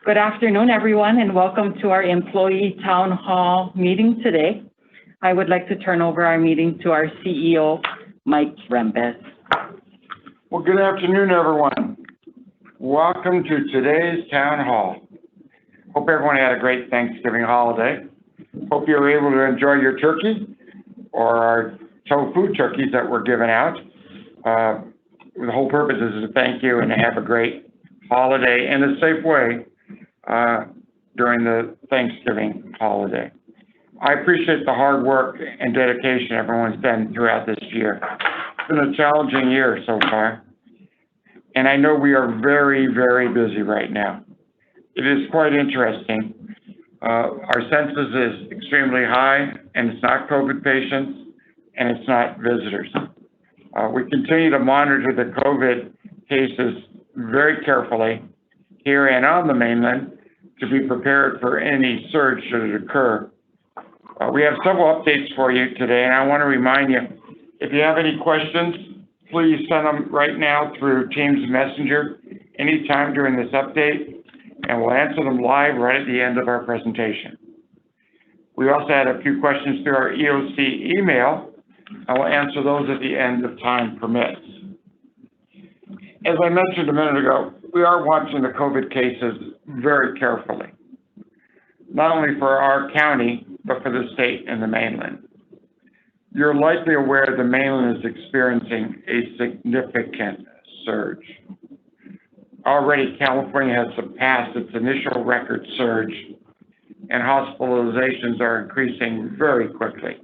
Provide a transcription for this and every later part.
Good afternoon, everyone, and welcome to our employee town hall meeting today. I would like to turn over our meeting to our CEO, Mike Rembes. Well, good afternoon, everyone. Welcome to today's town hall. Hope everyone had a great Thanksgiving holiday. Hope you were able to enjoy your turkey or our tofu turkeys that were given out. The whole purpose is to thank you and to have a great holiday in a safe way during the Thanksgiving holiday. I appreciate the hard work and dedication everyone's done throughout this year. It's been a challenging year so far, and I know we are very, very busy right now. It is quite interesting. Our census is extremely high, and it's not COVID patients, and it's not visitors. We continue to monitor the COVID cases very carefully here and on the mainland to be prepared for any surge should it occur. We have several updates for you today, and I want to remind you, if you have any questions, please send them right now through Teams Messenger anytime during this update, and we'll answer them live right at the end of our presentation. We also had a few questions through our EOC email. I will answer those at the end if time permits. As I mentioned a minute ago, we are watching the COVID cases very carefully, not only for our county, but for the state and the mainland. You're likely aware the mainland is experiencing a significant surge. Already, California has surpassed its initial record surge, and hospitalizations are increasing very quickly.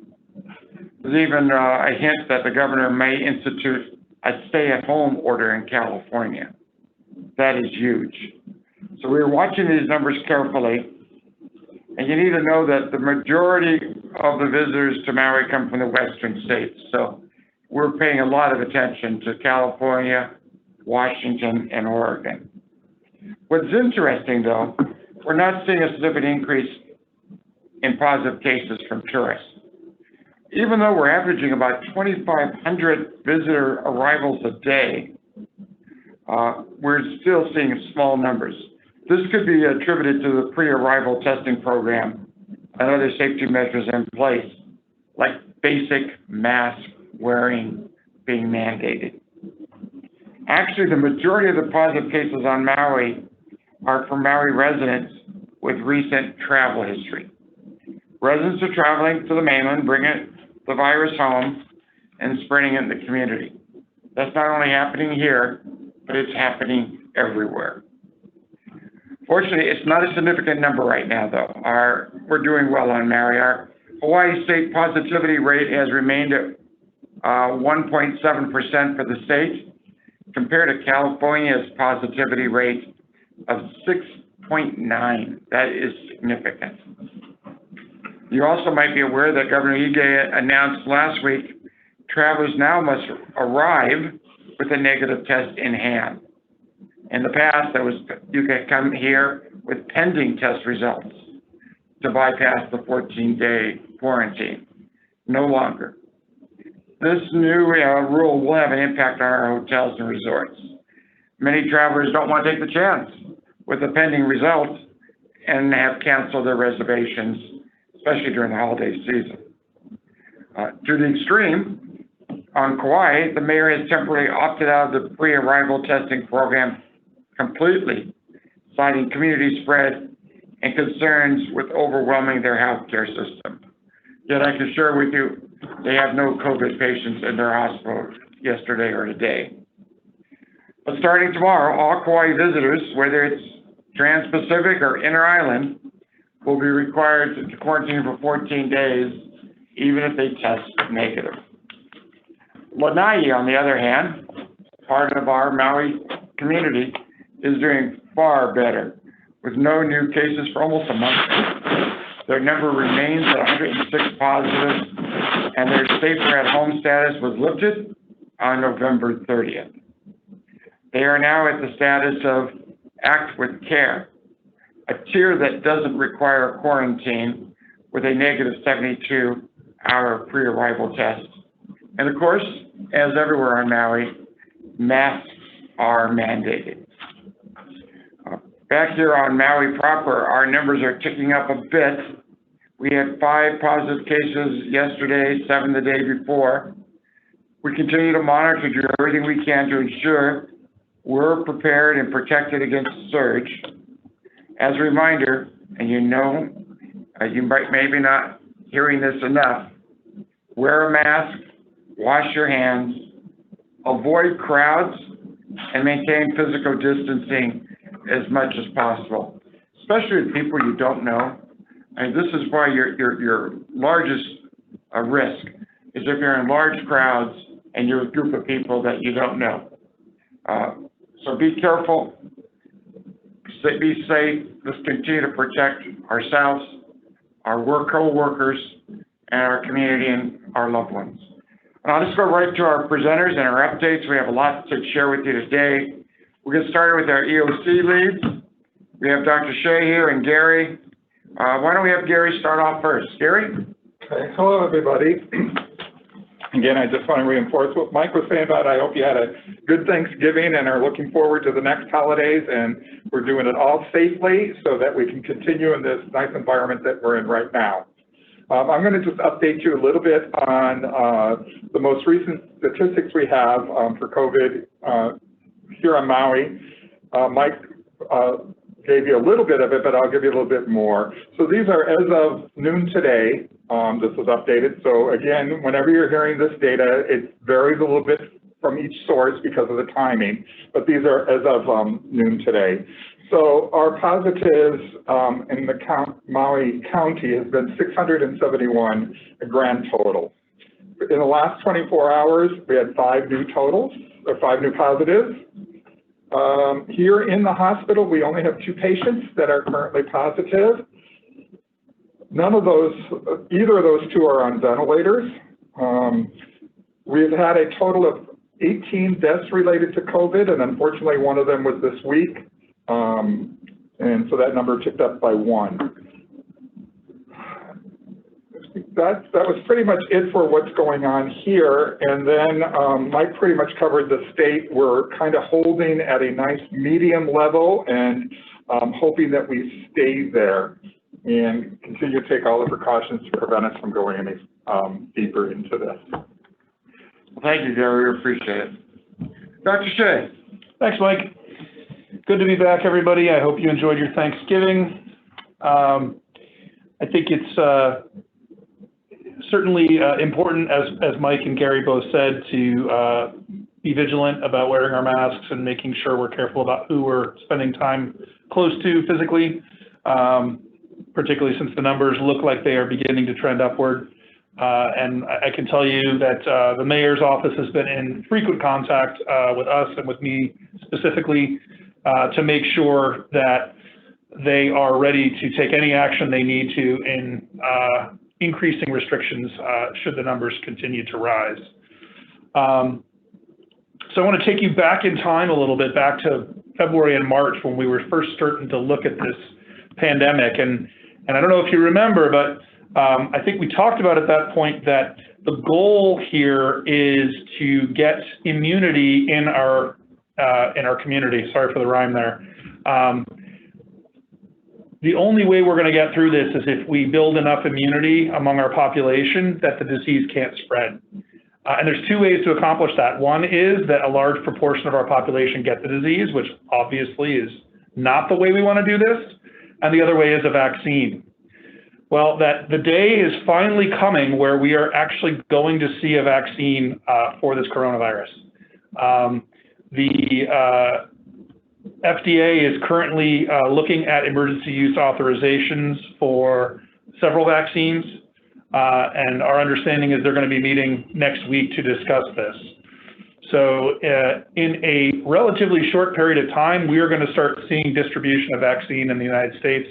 There's even a hint that the governor may institute a stay-at-home order in California. That is huge. So we're watching these numbers carefully, and you need to know that the majority of the visitors to Maui come from the western states. So we're paying a lot of attention to California, Washington, and Oregon. What's interesting, though, we're not seeing a significant increase in positive cases from tourists. Even though we're averaging about 2,500 visitor arrivals a day, we're still seeing small numbers. This could be attributed to the pre-arrival testing program and other safety measures in place, like basic mask wearing being mandated. Actually, the majority of the positive cases on Maui are from Maui residents with recent travel history. Residents are traveling to the mainland, bringing the virus home and spreading it in the community. That's not only happening here, but it's happening everywhere. Fortunately, it's not a significant number right now, though. We're doing well on Maui. Our Hawaii state positivity rate has remained at 1.7% for the state, compared to California's positivity rate of 6.9. That is significant. You also might be aware that Governor Ige announced last week travelers now must arrive with a negative test in hand. In the past, you could come here with pending test results to bypass the 14-day quarantine. No longer. This new rule will have an impact on our hotels and resorts. Many travelers don't want to take the chance with the pending results and have canceled their reservations, especially during the holiday season. To the extreme, on Kauai, the mayor has temporarily opted out of the pre-arrival testing program completely, citing community spread and concerns with overwhelming their healthcare system. Yet I can share with you, they have no COVID patients in their hospital yesterday or today. But starting tomorrow, all Kauai visitors, whether it's trans-Pacific or inter-island, will be required to quarantine for 14 days, even if they test negative. Lanai, on the other hand, part of our Maui community, is doing far better, with no new cases for almost a month. Their number remains at 106 positives, and their safer at home status was lifted on November 30th. They are now at the status of Act with Care, a tier that doesn't require quarantine with a negative 72-hour pre-arrival test. And of course, as everywhere on Maui, masks are mandated. Back here on Maui proper, our numbers are ticking up a bit. We had 5 positive cases yesterday, 7 the day before. We continue to monitor, do everything we can to ensure we're prepared and protected against the surge. As a reminder, and you know, you might maybe not hearing this enough, wear a mask, wash your hands, avoid crowds, and maintain physical distancing as much as possible, especially with people you don't know. And this is why your largest risk is if you're in large crowds and you're a group of people that you don't know. So be careful, be safe. Let's continue to protect ourselves, our co-workers, and our community and our loved ones. And I'll just go right to our presenters and our updates. We have a lot to share with you today. We'll get started with our EOC leads. We have Dr. Shea here and Gary. Why don't we have Gary start off first? Gary? Okay. Hello, everybody. Again, I just want to reinforce what Mike was saying about I hope you had a good Thanksgiving and are looking forward to the next holidays, and we're doing it all safely so that we can continue in this nice environment that we're in right now. I'm going to just update you a little bit on the most recent statistics we have for COVID here on Maui. Mike gave you a little bit of it, but I'll give you a little bit more. So these are as of noon today. This was updated. So again, whenever you're hearing this data, it varies a little bit from each source because of the timing, but these are as of noon today. So our positives in the Maui County has been 671 grand total. In the last 24 hours, we had 5 new totals, or 5 new positives. Here in the hospital, we only have 2 patients that are currently positive. None of those, either of those 2 are on ventilators. We've had a total of 18 deaths related to COVID, and unfortunately, one of them was this week. And so that number ticked up by 1. That was pretty much it for what's going on here. And then Mike pretty much covered the state. We're kind of holding at a nice medium level and hoping that we stay there and continue to take all the precautions to prevent us from going any deeper into this. Thank you, Gary. We appreciate it. Dr. Shea. Thanks, Mike. Good to be back, everybody. I hope you enjoyed your Thanksgiving. I think it's certainly important, as Mike and Gary both said, to be vigilant about wearing our masks and making sure we're careful about who we're spending time close to physically, particularly since the numbers look like they are beginning to trend upward. And I can tell you that the mayor's office has been in frequent contact with us and with me specifically to make sure that they are ready to take any action they need to in increasing restrictions should the numbers continue to rise. So I want to take you back in time a little bit, back to February and March when we were first starting to look at this pandemic. And I don't know if you remember, but I think we talked about at that point that the goal here is to get immunity in our community. Sorry for the rhyme there. The only way we're going to get through this is if we build enough immunity among our population that the disease can't spread. And there's 2 ways to accomplish that. One is that a large proportion of our population get the disease, which obviously is not the way we want to do this. And the other way is a vaccine. Well, that the day is finally coming where we are actually going to see a vaccine for this coronavirus. The FDA is currently looking at emergency use authorizations for several vaccines, and our understanding is they're going to be meeting next week to discuss this. So in a relatively short period of time, we are going to start seeing distribution of vaccine in the United States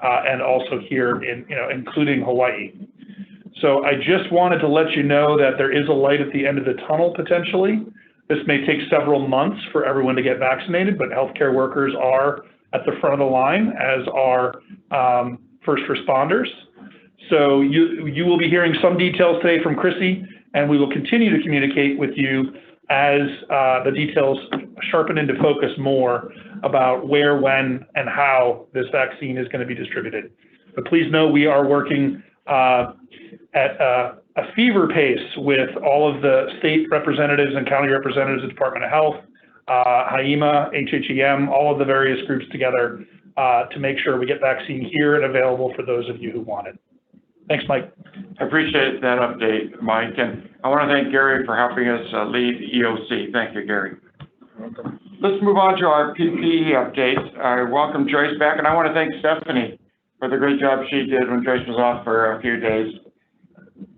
and also here in, including Hawaii. So I just wanted to let you know that there is a light at the end of the tunnel potentially. This may take several months for everyone to get vaccinated, but healthcare workers are at the front of the line, as are first responders. So you will be hearing some details today from Chrissy, and we will continue to communicate with you as the details sharpen into focus more about where, when, and how this vaccine is going to be distributed. But please know we are working at a fever pace with all of the state representatives and county representatives of the Department of Health, HIEMA, HHEM, all of the various groups together to make sure we get vaccine here and available for those of you who want it. Thanks, Mike. I appreciate that update, Mike, and I want to thank Gary for helping us lead EOC. Thank you, Gary. Let's move on to our PPE updates. I welcome Joyce back, and I want to thank Stephanie for the great job she did when Joyce was off for a few days.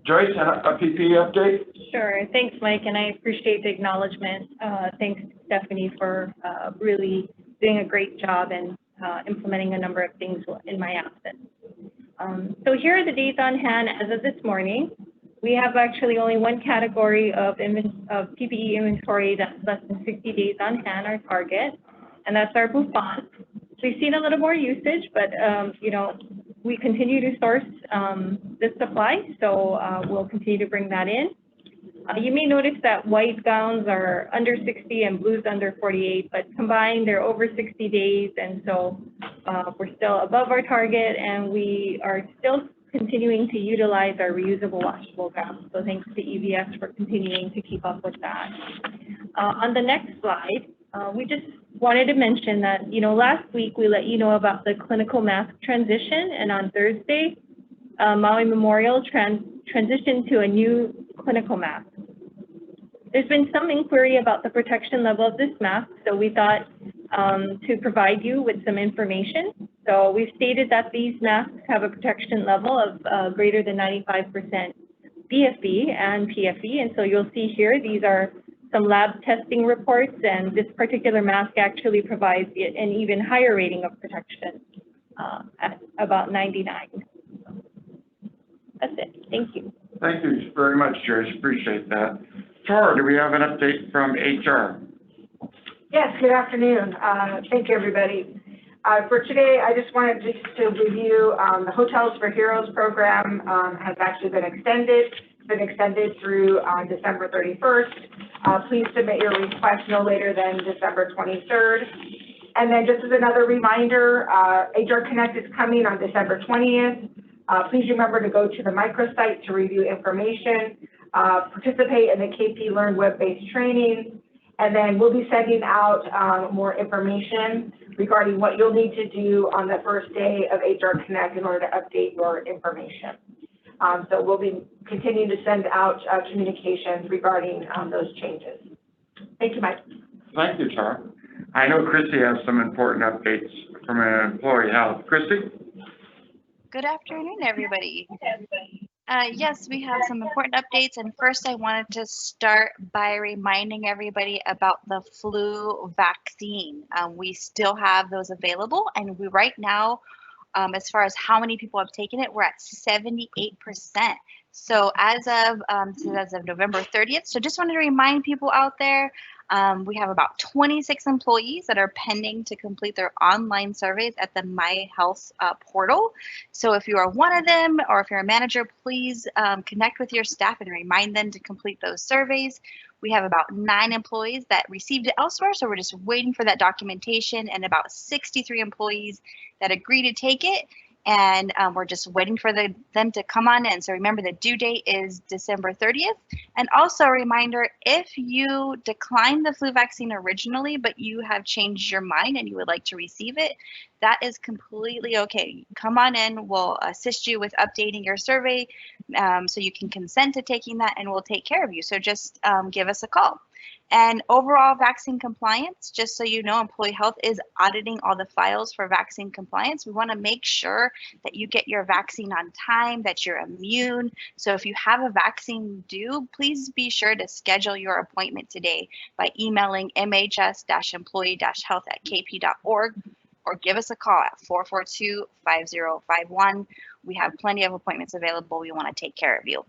Joyce, a PPE update? Sure. Thanks, Mike, and I appreciate the acknowledgement. Thanks, Stephanie, for really doing a great job and implementing a number of things in my absence. So here are the days on hand as of this morning. We have actually only one category of PPE inventory that's less than 60 days on hand, our target, and that's our bouffant. We've seen a little more usage, but you know, we continue to source this supply, so we'll continue to bring that in. You may notice that white gowns are under 60 and blues under 48, but combined they're over 60 days, and so we're still above our target, and we are still continuing to utilize our reusable washable gowns. So thanks to EVS for continuing to keep up with that. On the next slide, we just wanted to mention that, you know, last week we let you know about the clinical mask transition, and on Thursday, Maui Memorial transitioned to a new clinical mask. There's been some inquiry about the protection level of this mask, so we thought to provide you with some information. So we've stated that these masks have a protection level of greater than 95% BFE and PFE, and so you'll see here these are some lab testing reports, and this particular mask actually provides an even higher rating of protection at about 99. That's it. Thank you. Thank you very much, Joyce. Appreciate that. Tara, do we have an update from HR? Yes, good afternoon. Thank you, everybody. For today, I just wanted to review the Hotels for Heroes program has actually been extended. It's been extended through December 31st. Please submit your request no later than December 23rd. And then just as another reminder, HR Connect is coming on December 20th. Please remember to go to the microsite to review information, participate in the KP Learn web-based training, and then we'll be sending out more information regarding what you'll need to do on the first day of HR Connect in order to update your information. So we'll be continuing to send out communications regarding those changes. Thank you, Mike. Thank you, Tara. I know Christy has some important updates from employee health. Christy? Good afternoon, everybody. Yes, we have some important updates, and first I wanted to start by reminding everybody about the flu vaccine. We still have those available, and we right now, as far as how many people have taken it, we're at 78%. So as of November 30th, so just wanted to remind people out there, we have about 26 employees that are pending to complete their online surveys at the My Health portal. So if you are one of them, or if you're a manager, please connect with your staff and remind them to complete those surveys. We have about 9 employees that received it elsewhere, so we're just waiting for that documentation, and about 63 employees that agree to take it. And we're just waiting for them to come on in. So remember, the due date is December 30th. And also a reminder, if you declined the flu vaccine originally, but you have changed your mind and you would like to receive it, that is completely okay. Come on in, we'll assist you with updating your survey so you can consent to taking that, and we'll take care of you. So just give us a call. And overall vaccine compliance, just so you know, Employee Health is auditing all the files for vaccine compliance. We want to make sure that you get your vaccine on time, that you're immune. So if you have a vaccine due, please be sure to schedule your appointment today by emailing mhs-employee-health@kp.org or give us a call at 442-5051. We have plenty of appointments available. We want to take care of you.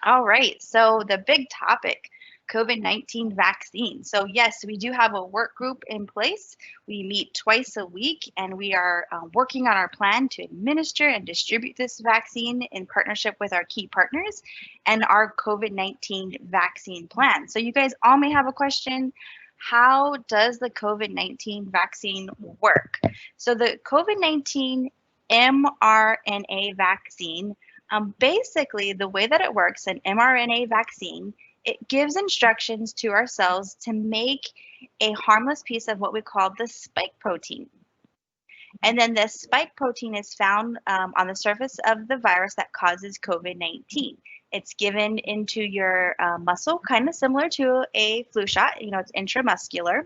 All right, so the big topic, COVID-19 vaccine. So yes, we do have a work group in place. We meet twice a week, and we are working on our plan to administer and distribute this vaccine in partnership with our key partners and our COVID-19 vaccine plan. So you guys all may have a question. how does the COVID-19 vaccine work? So the COVID-19 mRNA vaccine, basically the way that it works, an mRNA vaccine, it gives instructions to our cells to make a harmless piece of what we call the spike protein. And then the spike protein is found on the surface of the virus that causes COVID-19. It's given into your muscle, kind of similar to a flu shot. You know, it's intramuscular.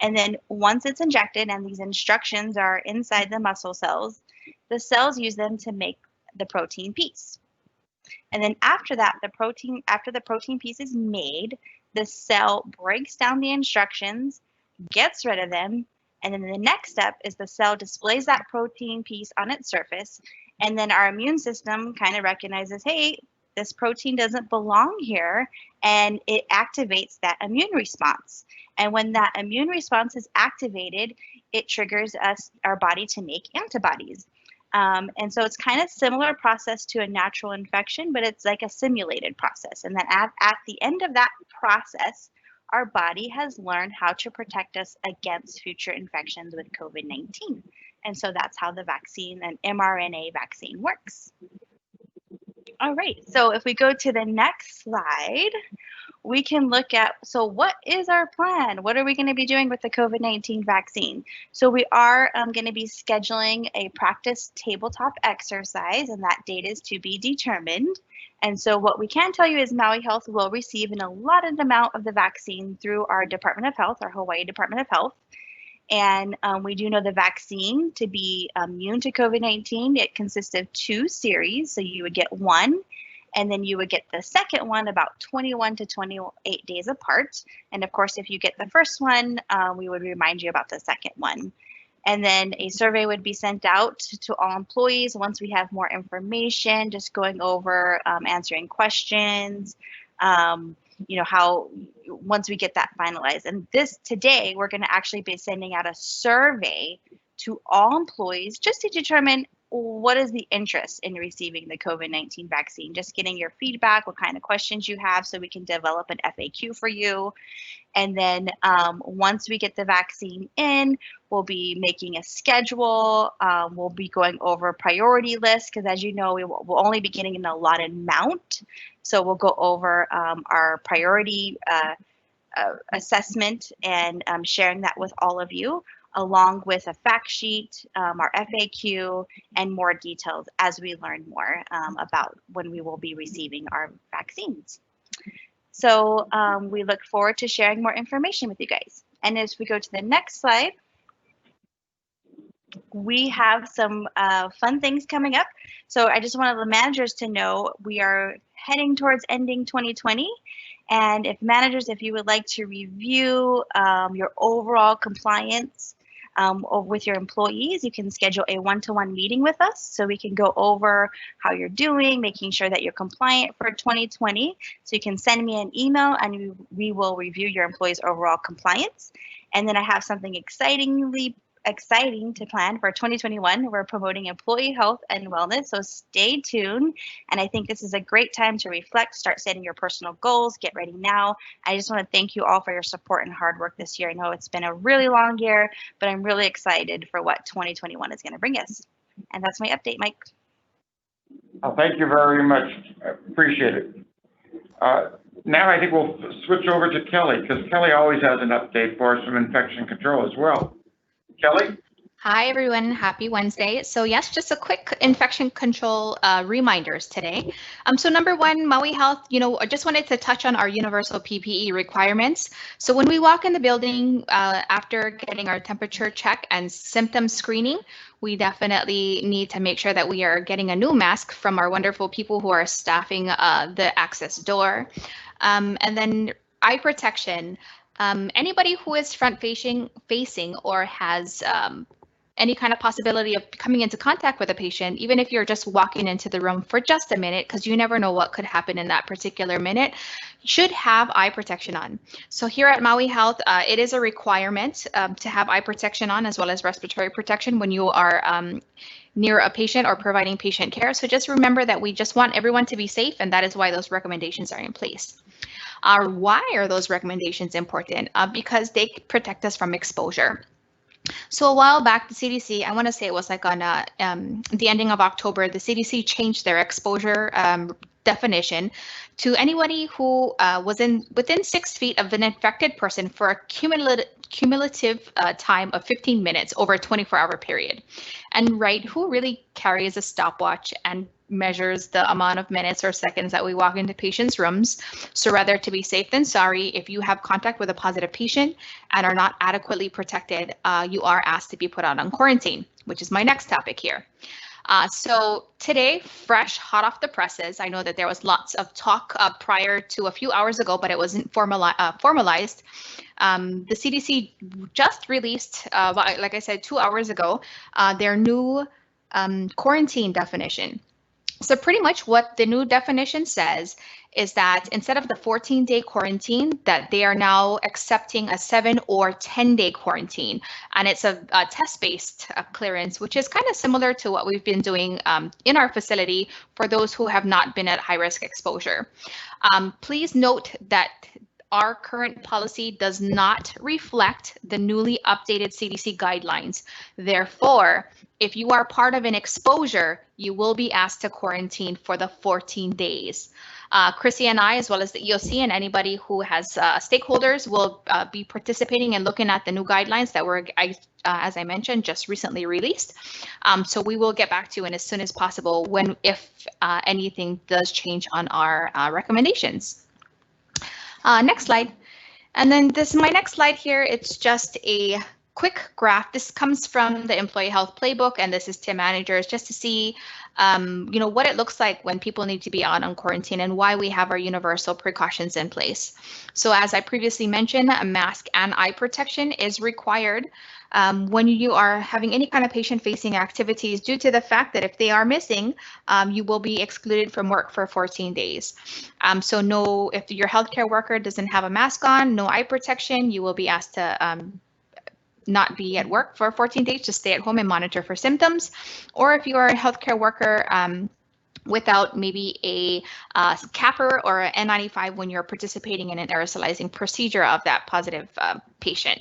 And then once it's injected and these instructions are inside the muscle cells, the cells use them to make the protein piece. And then after that, after the protein piece is made, the cell breaks down the instructions, gets rid of them, and then the next step is the cell displays that protein piece on its surface, and then our immune system kind of recognizes, hey, this protein doesn't belong here, and it activates that immune response. And when that immune response is activated, it triggers our body to make antibodies. And so it's kind of similar process to a natural infection, but it's like a simulated process. And then at the end of that process, our body has learned how to protect us against future infections with COVID-19. And so that's how the vaccine, an mRNA vaccine, works. All right, so if we go to the next slide, we can look at, so what is our plan? What are we going to be doing with the COVID-19 vaccine? So we are going to be scheduling a practice tabletop exercise, and that date is to be determined. And so what we can tell you is Maui Health will receive an allotted amount of the vaccine through our Department of Health, our Hawaii Department of Health. And we do know the vaccine to be immune to COVID-19, it consists of 2 series. So you would get one, and then you would get the second one about 21 to 28 days apart. And of course, if you get the first one, we would remind you about the second one. And then a survey would be sent out to all employees once we have more information, just going over answering questions, you know, how once we get that finalized. And today, we're going to actually be sending out a survey to all employees just to determine what is the interest in receiving the COVID-19 vaccine, just getting your feedback, what kind of questions you have so we can develop an FAQ for you. And then once we get the vaccine in, we'll be making a schedule. We'll be going over a priority list because, as you know, we'll only be getting an allotted amount. So we'll go over our priority assessment and sharing that with all of you, along with a fact sheet, our FAQ, and more details as we learn more about when we will be receiving our vaccines. So we look forward to sharing more information with you guys. And as we go to the next slide, we have some fun things coming up. So I just wanted the managers to know we are heading towards ending 2020. And if managers, if you would like to review your overall compliance with your employees, you can schedule a one-to-one meeting with us so we can go over how you're doing, making sure that you're compliant for 2020. So you can send me an email and we will review your employees' overall compliance. And then I have something exciting to plan for 2021. We're promoting employee health and wellness, so stay tuned. And I think this is a great time to reflect, start setting your personal goals, get ready now. I just want to thank you all for your support and hard work this year. I know it's been a really long year, but I'm really excited for what 2021 is going to bring us. And that's my update, Mike. Thank you very much. I appreciate it. Now I think we'll switch over to Kelly, because Kelly always has an update for us from infection control as well. Kelly? Hi, everyone. Happy Wednesday. So yes, just a quick infection control reminders today. So number one, Maui Health, I just wanted to touch on our universal PPE requirements. So when we walk in the building after getting our temperature check and symptom screening, we definitely need to make sure that we are getting a new mask from our wonderful people who are staffing the access door. And then eye protection. Anybody who is front-facing or has any kind of possibility of coming into contact with a patient, even if you're just walking into the room for just a minute, because you never know what could happen in that particular minute, should have eye protection on. So here at Maui Health, it is a requirement to have eye protection on, as well as respiratory protection when you are near a patient or providing patient care. So just remember that we just want everyone to be safe, and that is why those recommendations are in place. Why are those recommendations important? Because they protect us from exposure. So a while back, the CDC, I want to say it was like on the ending of October, the CDC changed their exposure definition to anybody who was within 6 feet of an infected person for a cumulative time of 15 minutes over a 24-hour period. And right, who really carries a stopwatch and measures the amount of minutes or seconds that we walk into patients' rooms? So rather to be safe than sorry, if you have contact with a positive patient and are not adequately protected, you are asked to be put out on quarantine, which is my next topic here. So today, fresh, hot off the presses, I know that there was lots of talk prior to a few hours ago, but it wasn't formalized. The CDC just released, like I said, 2 hours ago, their new quarantine definition. So pretty much what the new definition says is that instead of the 14-day quarantine, that they are now accepting a 7 or 10-day quarantine. And it's a test-based clearance, which is kind of similar to what we've been doing in our facility for those who have not been at high-risk exposure. Please note that our current policy does not reflect the newly updated CDC guidelines. Therefore, if you are part of an exposure, you will be asked to quarantine for the 14 days. Chrissy and I, as well as the EOC and anybody who has stakeholders, will be participating and looking at the new guidelines that were, as I mentioned, just recently released. So we will get back to you as soon as possible if anything does change on our recommendations. Next slide. And then my next slide here, it's just a quick graph. This comes from the Employee Health Playbook, and this is to managers just to see what it looks like when people need to be out on quarantine and why we have our universal precautions in place. So as I previously mentioned, a mask and eye protection is required when you are having any kind of patient-facing activities, due to the fact that if they are missing, you will be excluded from work for 14 days. So if your healthcare worker doesn't have a mask on, no eye protection, you will be asked to not be at work for 14 days, just stay at home and monitor for symptoms. Or if you are a healthcare worker without maybe a capper or an N95 when you're participating in an aerosolizing procedure of that positive patient.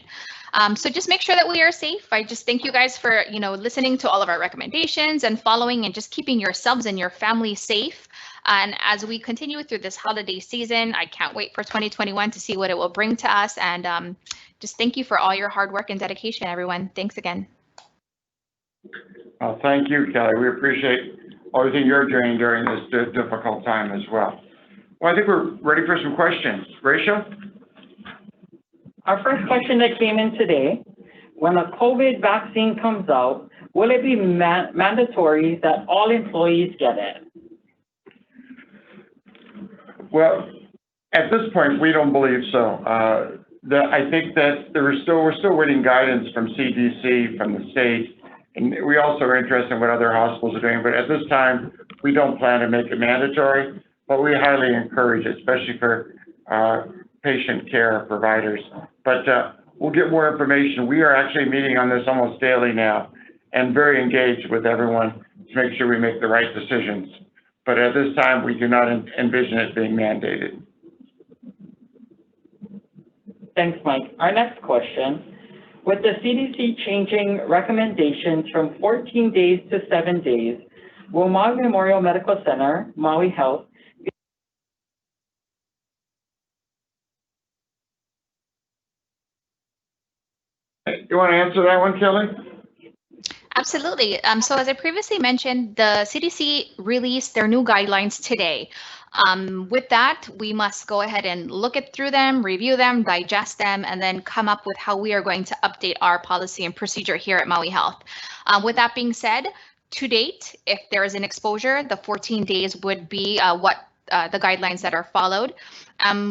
So just make sure that we are safe. I just thank you guys for listening to all of our recommendations and following and just keeping yourselves and your family safe. And as we continue through this holiday season, I can't wait for 2021 to see what it will bring to us. And just thank you for all your hard work and dedication, everyone. Thanks again. Well, thank you, Kelly. We appreciate everything you're doing during this difficult time as well. Well, I think we're ready for some questions. Rachel? Our first question that came in today: when a COVID vaccine comes out, will it be mandatory that all employees get it? Well, at this point, we don't believe so. I think that we're still waiting guidance from CDC, from the state, and we also are interested in what other hospitals are doing. But at this time, we don't plan to make it mandatory, but we highly encourage it, especially for patient care providers. But we'll get more information. We are actually meeting on this almost daily now and very engaged with everyone to make sure we make the right decisions. But at this time, we do not envision it being mandated. Thanks, Mike. Our next question: with the CDC changing recommendations from 14 days to 7 days, will Maui Memorial Medical Center, Maui Health, You want to answer that one, Kelly? Absolutely. So as I previously mentioned, the CDC released their new guidelines today. With that, we must go ahead and look through them, review them, digest them, and then come up with how we are going to update our policy and procedure here at Maui Health. With that being said, to date, if there is an exposure, the 14 days would be the guidelines that are followed.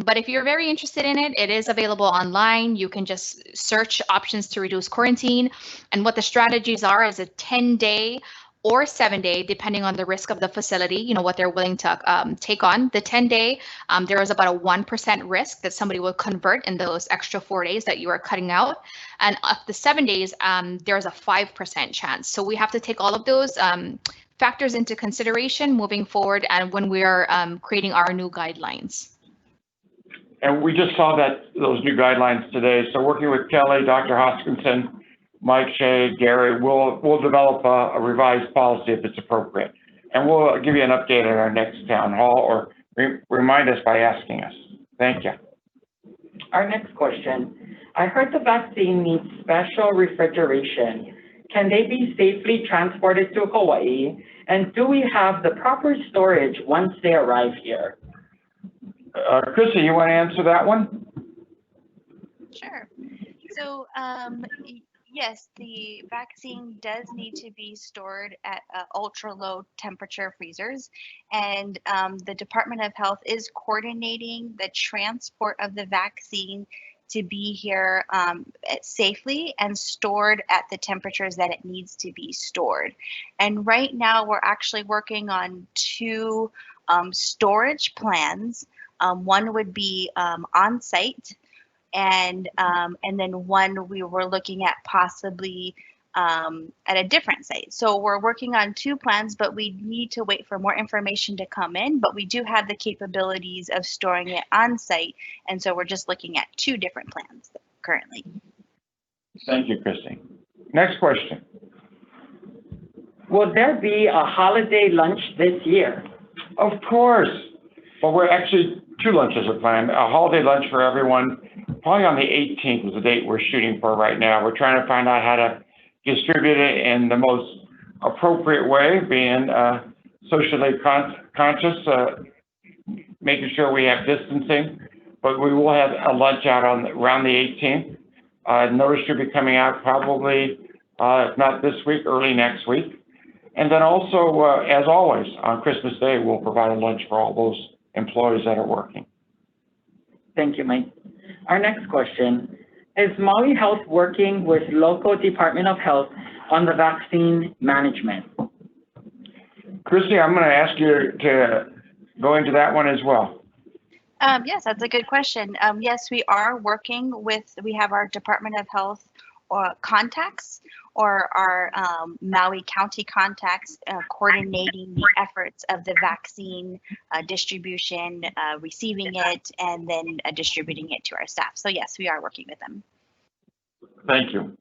But if you're very interested in it, it is available online. You can just search options to reduce quarantine. And what the strategies are is a 10-day or 7-day, depending on the risk of the facility, what they're willing to take on. The 10-day, there is about a 1% risk that somebody will convert in those extra 4 days that you are cutting out. And up the 7 days, there's a 5% chance. So we have to take all of those factors into consideration moving forward and when we are creating our new guidelines. And we just saw those new guidelines today. So working with Kelly, Dr. Hoskinson, Mike Shea, Gary, we'll develop a revised policy if it's appropriate. And we'll give you an update at our next town hall, or remind us by asking us. Thank you. Our next question. I heard the vaccine needs special refrigeration. Can they be safely transported to Hawaii? And do we have the proper storage once they arrive here? Chrissy, you want to answer that one? Sure. So, yes, the vaccine does need to be stored at ultra low temperature freezers, and the Department of Health is coordinating the transport of the vaccine to be here safely and stored at the temperatures that it needs to be stored. And right now we're actually working on two storage plans. One would be on site, and then one we were looking at possibly at a different site. So we're working on two plans, but we need to wait for more information to come in, but we do have the capabilities of storing it on site. And so we're just looking at two different plans currently. Thank you, Christy. Next question. Will there be a holiday lunch this year? Of course. Well, we're actually, two lunches are planned. A holiday lunch for everyone, probably on the 18th is the date we're shooting for right now. We're trying to find out how to distribute it in the most appropriate way, being socially conscious, making sure we have distancing. But we will have a lunch out around the 18th. Notice should be coming out probably, if not this week, early next week. And then also, as always, on Christmas Day, we'll provide a lunch for all those employees that are working. Thank you, Mike. Our next question. Is Maui Health working with local Department of Health on the vaccine management? Christy, I'm going to ask you to go into that one as well. Yes, that's a good question. Yes, we are working with, we have our Department of Health contacts, or our Maui County contacts coordinating the efforts of the vaccine distribution, receiving it, and then distributing it to our staff. So yes, we are working with them. Thank you.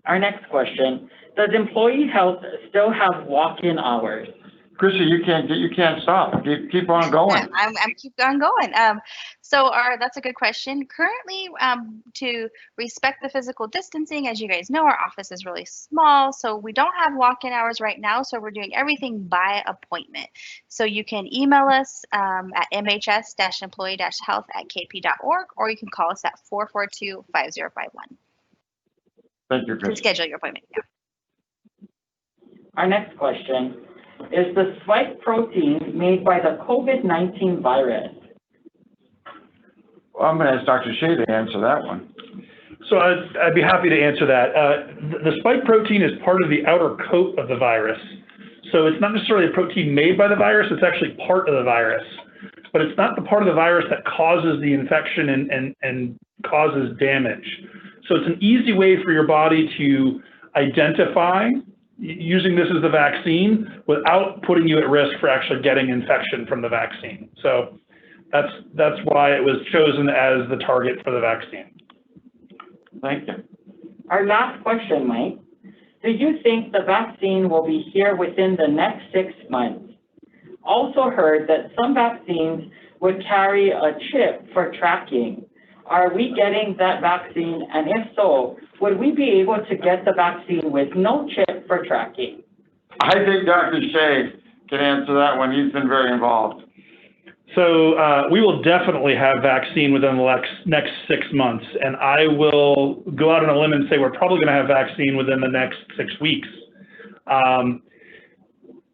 Our next question. Does employee health still have walk-in hours? Chrissy, you can't stop. Keep on going. I'm keep on going. That's a good question. Currently, to respect the physical distancing, as you guys know, our office is really small, so we don't have walk-in hours right now. So we're doing everything by appointment. So you can email us at mhs-employee-health@kp.org, or you can call us at 442-5051. Thank you, Chrissy. To schedule your appointment. Yeah. Our next question. Is the spike protein made by the COVID-19 virus? Well, I'm going to ask Dr. Shea to answer that one. So I'd be happy to answer that. The spike protein is part of the outer coat of the virus. So it's not necessarily a protein made by the virus, it's actually part of the virus. But it's not the part of the virus that causes the infection and causes damage. So it's an easy way for your body to identify using this as the vaccine without putting you at risk for actually getting infection from the vaccine. So that's why it was chosen as the target for the vaccine. Thank you. Our last question, Mike. Do you think the vaccine will be here within the next 6 months? Also heard that some vaccines would carry a chip for tracking. Are we getting that vaccine? And if so, would we be able to get the vaccine with no chip for tracking? I think Dr. Shea can answer that one. He's been very involved. So we will definitely have vaccine within the next 6 months. And I will go out on a limb and say we're probably going to have vaccine within the next 6 weeks.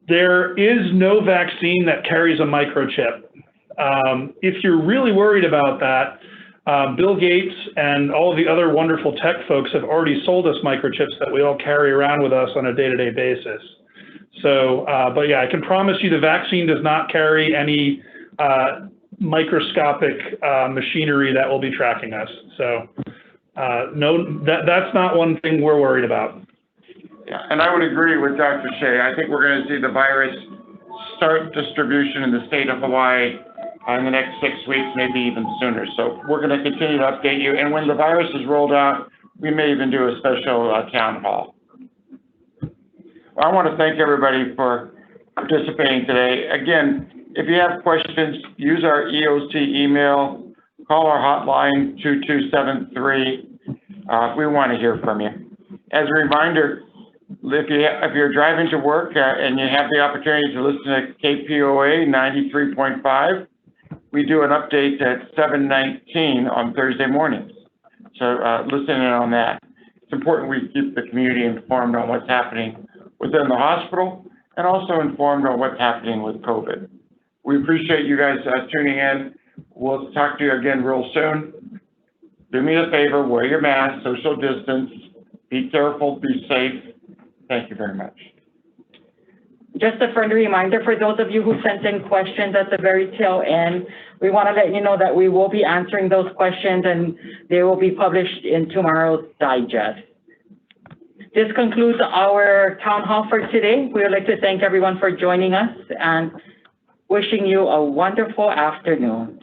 There is no vaccine that carries a microchip. If you're really worried about that, Bill Gates and all of the other wonderful tech folks have already sold us microchips that we all carry around with us on a day-to-day basis. So, but yeah, I can promise you the vaccine does not carry any microscopic machinery that will be tracking us. So, no, that's not one thing we're worried about. Yeah, and I would agree with Dr. Shea. I think we're going to see the virus start distribution in the state of Hawaii in the next 6 weeks, maybe even sooner. So we're going to continue to update you. And when the virus is rolled out, we may even do a special town hall. I want to thank everybody for participating today. Again, if you have questions, use our EOC email, call our hotline 2273. We want to hear from you. As a reminder, if you're driving to work and you have the opportunity to listen to KPOA 93.5, we do an update at 7:19 on Thursday mornings. So listen in on that. It's important we keep the community informed on what's happening within the hospital and also informed on what's happening with COVID. We appreciate you guys tuning in. We'll talk to you again real soon. Do me a favor, wear your mask, social distance, be careful, be safe. Thank you very much. Just a friendly reminder for those of you who sent in questions at the very tail end, we want to let you know that we will be answering those questions and they will be published in tomorrow's digest. This concludes our town hall for today. We would like to thank everyone for joining us and wishing you a wonderful afternoon.